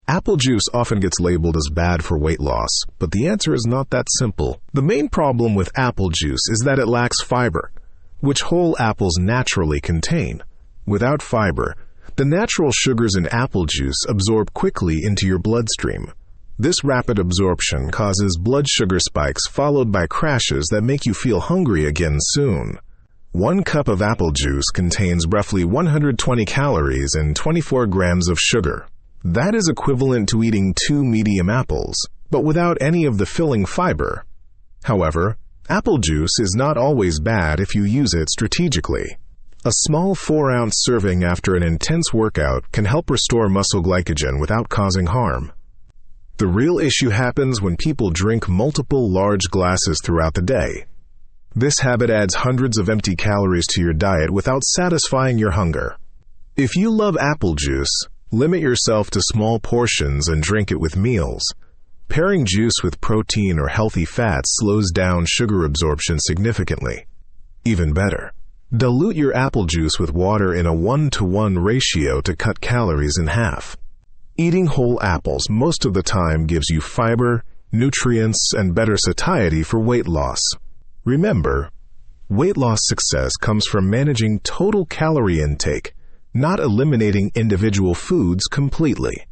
Apple juice often gets labeled as bad for weight loss, but the answer is not that simple. The main problem with apple juice is that it lacks fiber, which whole apples naturally contain. Without fiber, the natural sugars in apple juice absorb quickly into your bloodstream. This rapid absorption causes blood sugar spikes followed by crashes that make you feel hungry again soon. 1 cup of apple juice contains roughly 120 calories and 24 grams of sugar. That is equivalent to eating 2 medium apples, but without any of the filling fiber. However, apple juice is not always bad if you use it strategically. A small 4-ounce serving after an intense workout can help restore muscle glycogen without causing harm. The real issue happens when people drink multiple large glasses throughout the day. This habit adds hundreds of empty calories to your diet without satisfying your hunger. If you love apple juice, limit yourself to small portions and drink it with meals. Pairing juice with protein or healthy fats slows down sugar absorption significantly. Even better, dilute your apple juice with water in a 1-to-1 ratio to cut calories in half. Eating whole apples most of the time gives you fiber, nutrients, and better satiety for weight loss. Remember, weight loss success comes from managing total calorie intake, not eliminating individual foods completely.